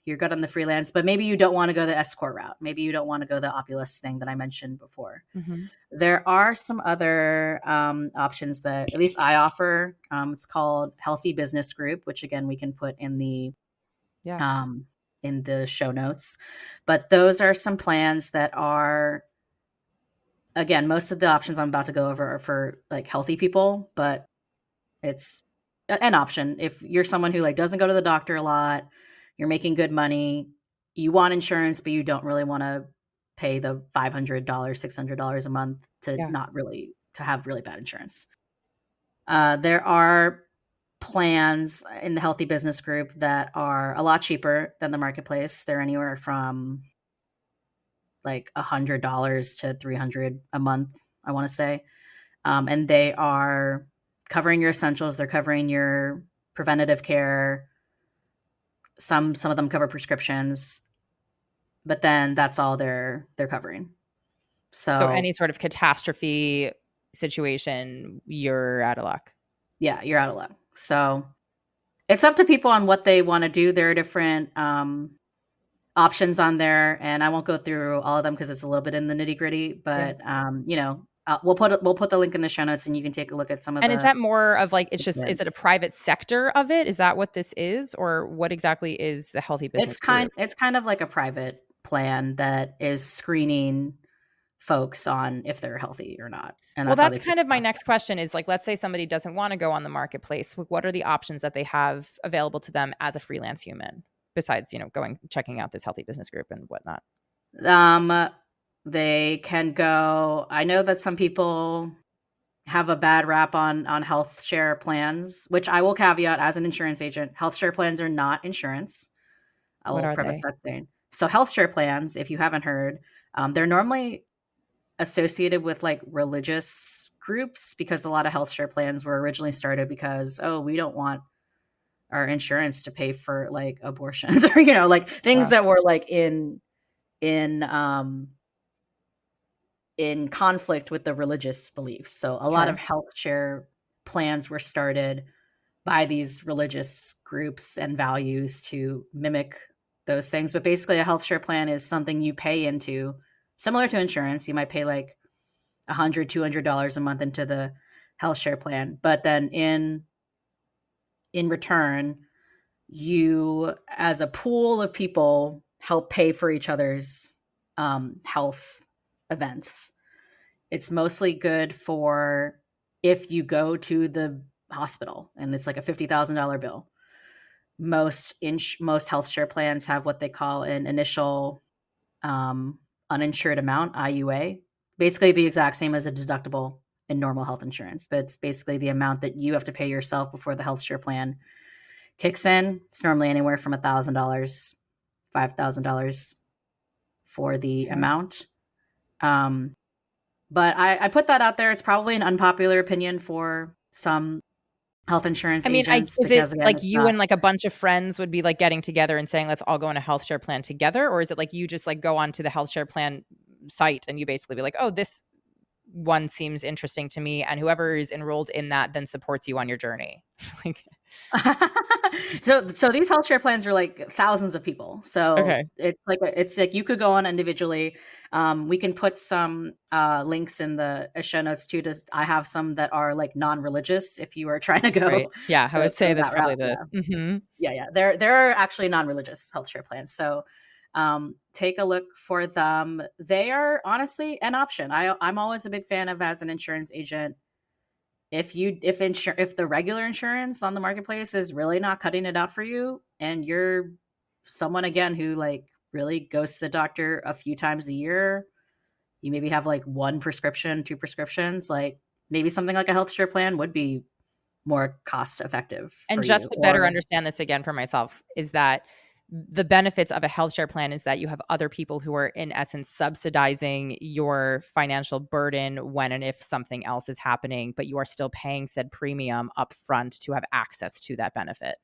You're good on the freelance, but maybe you don't want to go the S corp route. Maybe you don't want to go the Opulus thing that I mentioned before. Mhm. There are some other options that at least I offer. It's called Healthy Business Group, which again we can put Yeah. um, in the show notes. But those are some plans that are, again, most of the options I'm about to go over are for like healthy people, but it's an option if you're someone who like doesn't go to the doctor a lot, you're making good money, you want insurance, but you don't really want to pay the $500, $600 a month to Yeah. not really to have really bad insurance. There are plans in the Healthy Business Group that are a lot cheaper than the marketplace. They're anywhere from like $100 to 300 a month, I want to say. And they are covering your essentials. They're covering your preventative care. Some of them cover prescriptions, but then that's all they're covering. So So any sort of catastrophe situation, you're out of luck. yeah, you're out of luck. So it's up to people on what they want to do. There are different options on there, and I won't go through all of them because it's a little bit in the nitty gritty. Yeah. But we'll put the link in the show notes, and you can take a look at some of And is the. that more of like it's just is Plans. it a private sector of it? Is that what this is? Or what exactly is the Healthy Business Group? It's kind of like a private plan that is screening folks on if they're healthy or not, and Well, that's how they that's pick kind of the my cost. next question is like, let's say somebody doesn't want to go on the marketplace. What are the options that they have available to them as a freelance human besides, going checking out this Healthy Business Group and whatnot? Um, they can go. I know that some people have a bad rap on health share plans, which I will caveat as an insurance agent. Health share plans are not insurance. I What will are preface they? that saying. So health share plans, if you haven't heard, they're normally associated with like religious groups because a lot of health share plans were originally started because we don't want our insurance to pay for like abortions or like things Wow. that were like in um in conflict with the religious beliefs. So a lot of Okay. health share plans were started by these religious groups and values to mimic those things. But basically, a health share plan is something you pay into, similar to insurance. You might pay like $100, $200 a month into the health share plan, but then in return, you as a pool of people help pay for each other's health events. It's mostly good for if you go to the hospital and it's like a $50,000 bill. Most health share plans have what they call an initial uninsured amount, IUA, basically the exact same as a deductible in normal health insurance, but it's basically the amount that you have to pay yourself before the health share plan kicks in. It's normally anywhere from $1,000, $5,000 for the Okay. amount. Um, but I put that out there. It's probably an unpopular opinion for some health insurance I mean, agents is it because again, like it's you not. and like a bunch of friends would be like getting together and saying, let's all go on a health share plan together? Or is it like you just like go onto the health share plan site and you basically be like, oh, this one seems interesting to me. And whoever is enrolled in that then supports you on your journey. Like, So these health share plans are like thousands of people. So okay. it's like you could go on individually. We can put some links in the show notes too. I have some that are like non-religious if you are trying to Right. go Yeah. I would say go that's that probably route. the mhm. Yeah. There are actually non-religious health share plans. So take a look for them. They are honestly an option. I'm always a big fan of as an insurance agent. If the regular insurance on the marketplace is really not cutting it out for you, and you're someone again who like really goes to the doctor a few times a year, you maybe have like one prescription, two prescriptions, like maybe something like a health share plan would be more cost effective for And you. just to better Or understand this again for myself is that the benefits of a health share plan is that you have other people who are in essence subsidizing your financial burden when and if something else is happening, but you are still paying said premium upfront to have access to that benefit.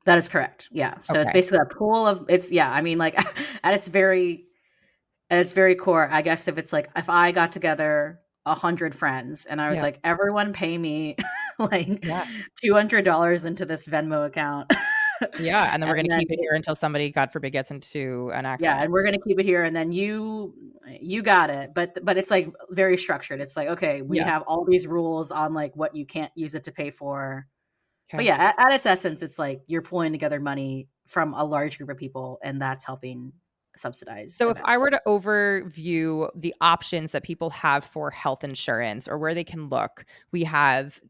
that is correct. Yeah. So it's Okay. basically a pool of it's yeah, I mean like at its very And it's very core. I guess if it's like if I got together 100 friends and I was Yeah. like, everyone pay me like Yeah. $200 into this Venmo account. Yeah, and then we're And gonna then keep it here until somebody, God forbid, gets into an yeah, accident. and we're gonna keep it here, and then you got it. But it's like very structured. It's like, okay, we Yeah. have all these rules on like what you can't use it to pay for. But Okay. yeah, at its essence, it's like you're pulling together money from a large group of people, and that's helping subsidize So if I events. were to overview the options that people have for health insurance or where they can look, we have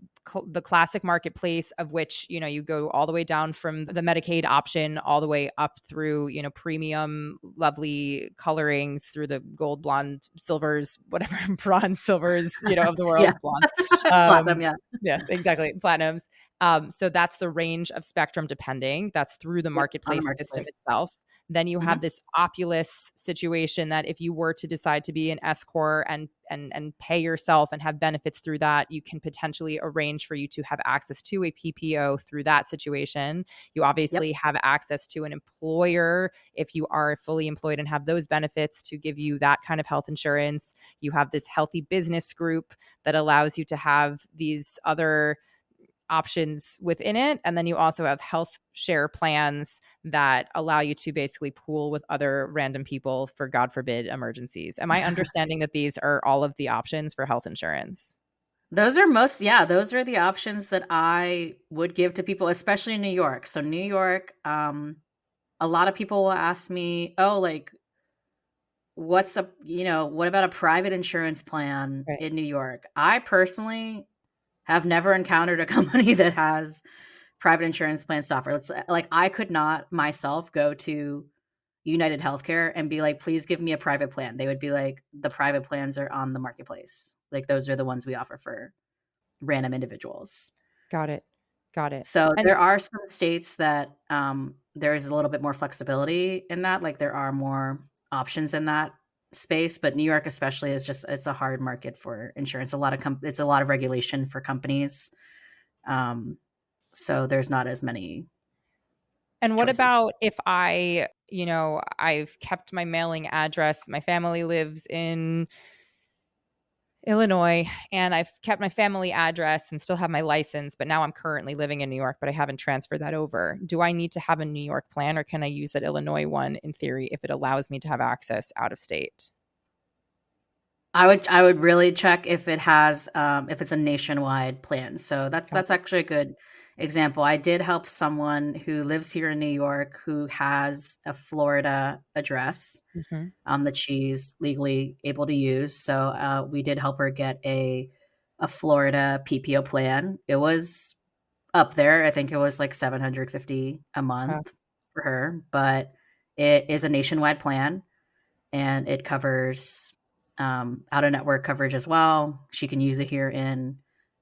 the classic marketplace of which, you go all the way down from the Medicaid option all the way up through, premium lovely colorings through the gold, blonde, silvers, whatever bronze, silvers, of the Yeah, world, blonde. platinum. Um Yeah, yeah, exactly. Platinums. So that's the range of spectrum depending. That's through the yep, on the marketplace system marketplace. itself. Then you have Mhm. this opulous situation that if you were to decide to be an S corp and pay yourself and have benefits through that, you can potentially arrange for you to have access to a PPO through that situation. You Yep. obviously have access to an employer if you are fully employed and have those benefits to give you that kind of health insurance. You have this healthy business group that allows you to have these other options within it. And then you also have health share plans that allow you to basically pool with other random people for, God forbid, emergencies. Am I understanding that these are all of the options for health insurance? Those are the options that I would give to people, especially in New York. So New York, a lot of people will ask me, "Oh, like what about a private insurance plan Right. in New York?" I personally have never encountered a company that has private insurance plans to offer. Like I could not myself go to United Healthcare and be like, "Please give me a private plan." They would be like, "The private plans are on the marketplace. Like those are the ones we offer for random individuals." Got it. Got it. So And there are some states that there's a little bit more flexibility in that. Like there are more options in that space, but New York especially is just it's a hard market for insurance. It's a lot of regulation for companies. Um, so there's not as many what choices. about if I've kept my mailing address. My family lives in Illinois, and I've kept my family address and still have my license, but now I'm currently living in New York, but I haven't transferred that over. Do I need to have a New York plan, or can I use that Illinois one in theory if it allows me to have access out of state? I would really check if it has if it's a nationwide plan. So Got that's it. actually a good example. I did help someone who lives here in New York who has a Florida address Mhm. that she's legally able to use. So we did help her get a Florida PPO plan. It was up there. I think it was like 750 a Wow. month for her, but it is a nationwide plan and it covers out of network coverage as well. She can use it here in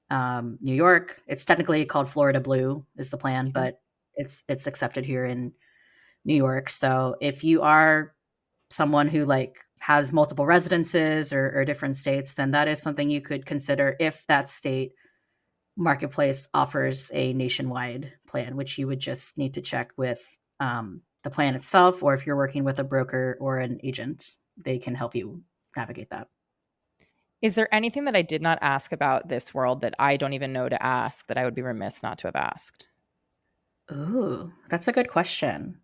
New York. It's technically called Florida Blue is the plan, Okay. but it's accepted here in New York. So if you are someone who like has multiple residences or different states, then that is something you could consider if that state marketplace offers a nationwide plan, which you would just need to check with the plan itself, or if you're working with a broker or an agent, they can help you navigate that. Is there anything that I did not ask about this world that I don't even know to ask that I would be remiss not to have asked? Ooh, that's a good question.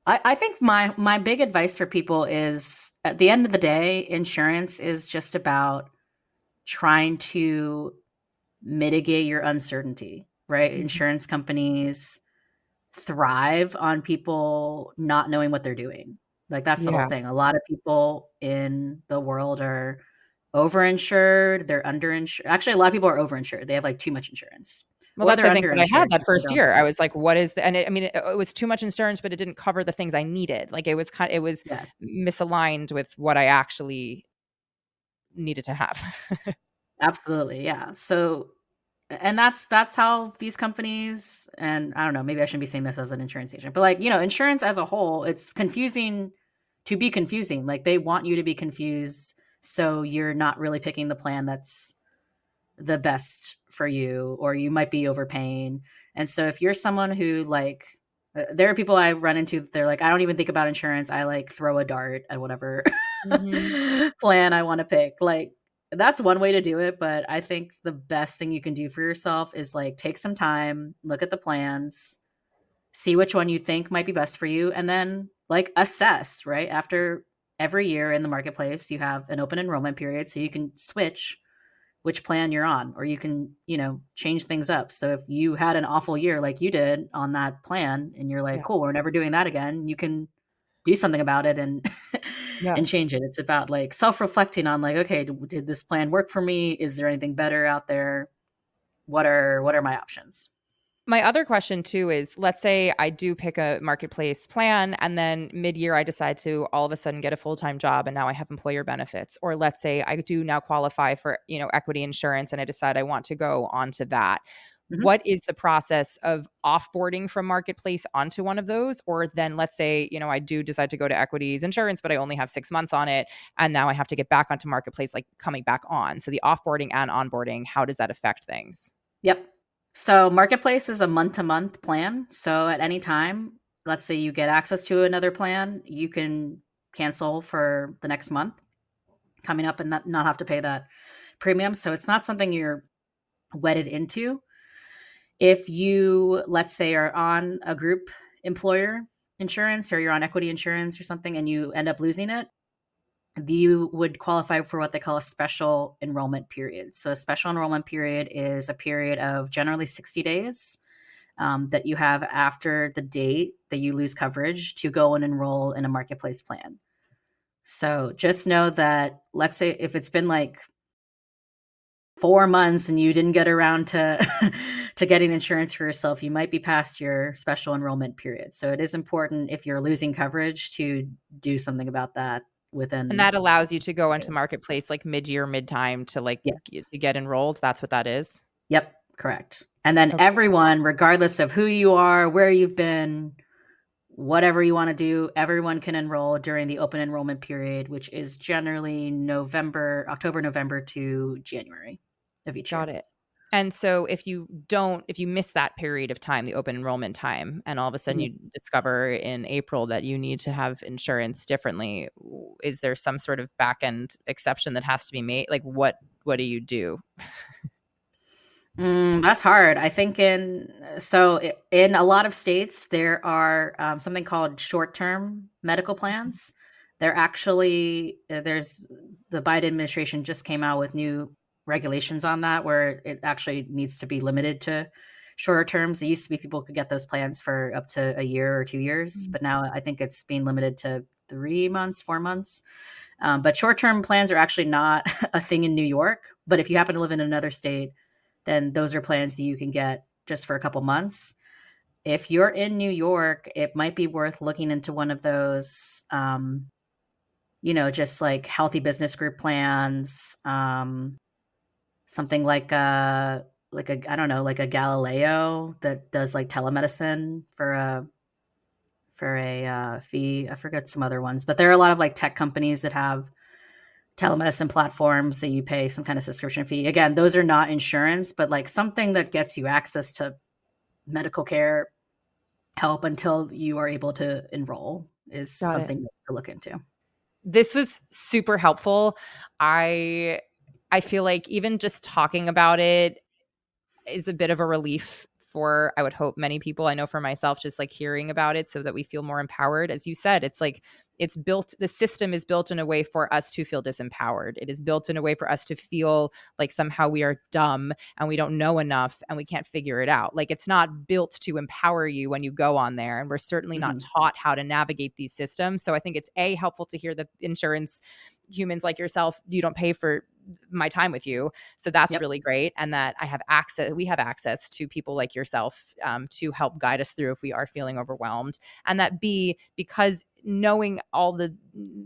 I think my big advice for people is at the end of the day, insurance is just about trying to mitigate your uncertainty, right? Mhm. Insurance companies thrive on people not knowing what they're doing. Like that's the whole Yeah. thing. A lot of people in the world are overinsured, they're underinsured. Actually, a lot of people are overinsured. They have like too much insurance. Well, Or that's they're I think what I underinsured had that because they first don't year. I have was like, "What is the," and I mean, it was too much insurance, but it didn't cover the things I needed. Like, it was yes. misaligned with what I actually needed to have. Absolutely. Yeah. So and that's how these companies and I don't know, maybe I shouldn't be saying this as an insurance agent, but like, insurance as a whole, it's confusing to be confusing. Like they want you to be confused so you're not really picking the plan that's the best for you or you might be overpaying. And so if you're someone who like There are people I run into, they're like, "I don't even think about insurance. I, like, throw a dart at whatever Mhm. plan I wanna pick." Like, that's one way to do it, but I think the best thing you can do for yourself is, like, take some time, look at the plans, see which one you think might be best for you, and then, like, assess, right? After every year in the marketplace, you have an open enrollment period, so you can switch which plan you're on, or you can, change things up. So if you had an awful year like you did on that plan and you're like, Yeah. "Cool, we're never doing that again," you can do something about it and Yeah. and change it. It's about, like, self-reflecting on, like, "Okay, did this plan work for me? Is there anything better out there? What are my options?" My other question too is, let's say I do pick a marketplace plan and then mid-year I decide to all of a sudden get a full-time job and now I have employer benefits. Or let's say I do now qualify for, equity insurance and I decide I want to go onto that. Mhm. What is the process of offboarding from marketplace onto one of those? Or then let's say, I do decide to go to equities insurance, but I only have 6 months on it. And now I have to get back onto marketplace, like coming back on. So the offboarding and onboarding, how does that affect things? Yep. So Marketplace is a month-to-month plan. So at any time, let's say you get access to another plan, you can cancel for the next month coming up and not have to pay that premium. So it's not something you're wedded into. If you, let's say, are on a group employer insurance or you're on equity insurance or something and you end up losing it, you would qualify for what they call a special enrollment period. So a special enrollment period is a period of generally 60 days that you have after the date that you lose coverage to go and enroll in a marketplace plan. So just know that, let's say if it's been like 4 months and you didn't get around to to getting insurance for yourself, you might be past your special enrollment period. So it is important if you're losing coverage to do something about that And within that allows you to go into days. marketplace like mid-year, mid-time to like Yes. to get enrolled. That's what that is? Yep, correct. And then Okay. everyone, regardless of who you are, where you've been, whatever you want to do, everyone can enroll during the open enrollment period, which is generally October, November to January of each Got year. it. And so if you miss that period of time, the open enrollment time, and all of a sudden Mhm. you discover in April that you need to have insurance differently, is there some sort of back end exception that has to be made? Like what do you do? That's hard. I think in a lot of states there are something called short-term medical Mhm. plans. They're actually there's the Biden administration just came out with new regulations on that where it actually needs to be limited to shorter terms. It used to be people could get those plans for up to a year or 2 years, Mm. but now I think it's being limited to 3 months, 4 months. But short-term plans are actually not a thing in New York. But if you happen to live in another state, then those are plans that you can get just for a couple months. If you're in New York, it might be worth looking into one of those, just like healthy business group plans, something like a I don't know, like a Galileo that does like telemedicine for a fee. I forget some other ones, but there are a lot of like tech companies that have telemedicine platforms that you pay some kind of subscription fee. Again, those are not insurance, but like something that gets you access to medical care help until you are able to enroll is Got it. something to look into. This was super helpful. I I feel like even just talking about it is a bit of a relief for, I would hope, many people. I know for myself, just like hearing about it so that we feel more empowered. As you said, it's like the system is built in a way for us to feel disempowered. It is built in a way for us to feel like somehow we are dumb and we don't know enough and we can't figure it out. Like it's not built to empower you when you go on there. And we're certainly not Mhm. taught how to navigate these systems. So I think it's helpful to hear that insurance humans like yourself, you don't pay for my time with you, so that's Yep. really great, and that we have access to people like yourself, to help guide us through if we are feeling overwhelmed. And that B, because knowing all the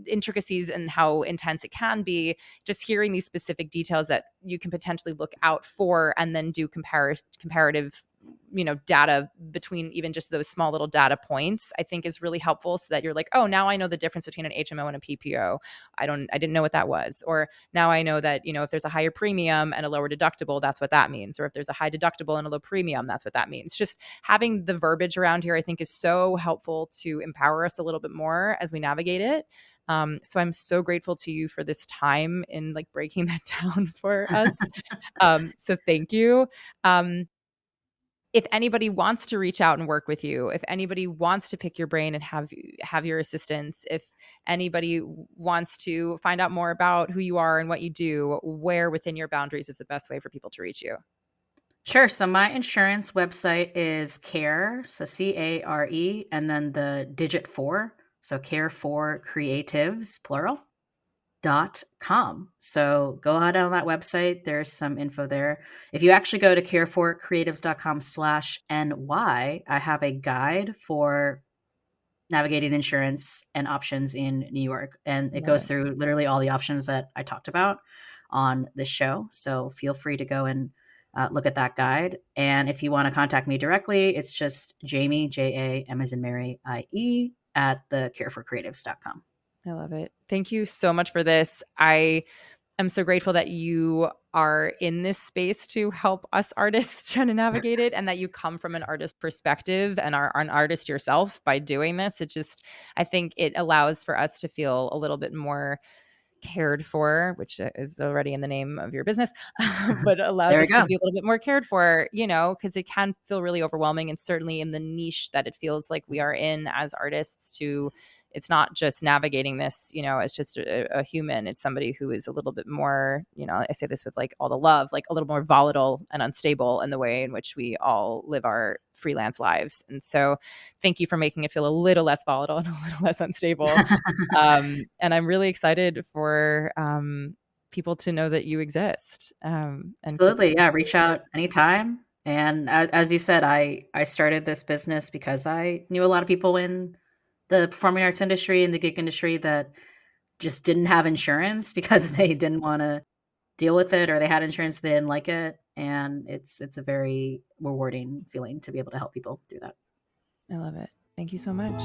intricacies and how intense it can be, just hearing these specific details that you can potentially look out for and then do comparative data between even just those small little data points, I think is really helpful, so that you're like, oh, now I know the difference between an HMO and a PPO. I didn't know what that was. Or now I know that, if there's a higher premium and a lower deductible, that's what that means. Or if there's a high deductible and a low premium, that's what that means. Just having the verbiage around here, I think, is so helpful to empower us a little bit more as we navigate it. So I'm so grateful to you for this time in like breaking that down for us. So thank you. Um, if anybody wants to reach out and work with you, if anybody wants to pick your brain and have your assistance, if anybody wants to find out more about who you are and what you do, where within your boundaries is the best way for people to reach you? Sure. So my insurance website is care, so CARE, and then the digit four, so care for creatives, plural, .com. So go ahead on that website. There's some info there. If you actually go to careforcreatives.com/NY, I have a guide for navigating insurance and options in New York. And it Love goes it. through literally all the options that I talked about on this show. So feel free to go and look at that guide. And if you want to contact me directly, it's just Jamie, JAM as in Mary, IE, at the careforcreatives.com. I love it. Thank you so much for this. I'm so grateful that you are in this space to help us artists trying to navigate it, and that you come from an artist perspective and are an artist yourself by doing this. I think it allows for us to feel a little bit more cared for, which is already in the name of your business, but allows There we us to go. be a little bit more cared for, because it can feel really overwhelming. And certainly in the niche that it feels like we are in as artists, it's not just navigating this, as just a human. It's somebody who is a little bit more, I say this with like all the love, like a little more volatile and unstable in the way in which we all live our freelance lives. And so thank you for making it feel a little less volatile and a little less unstable. And I'm really excited for people to know that you exist, and keep Absolutely. pushing Yeah. forward Reach with it. out anytime. And as you said, I started this business because I knew a lot of people in the performing arts industry and the gig industry that just didn't have insurance because they didn't want to deal with it, or they had insurance, they didn't like it. And it's a very rewarding feeling to be able to help people through that. I love it. Thank you so much.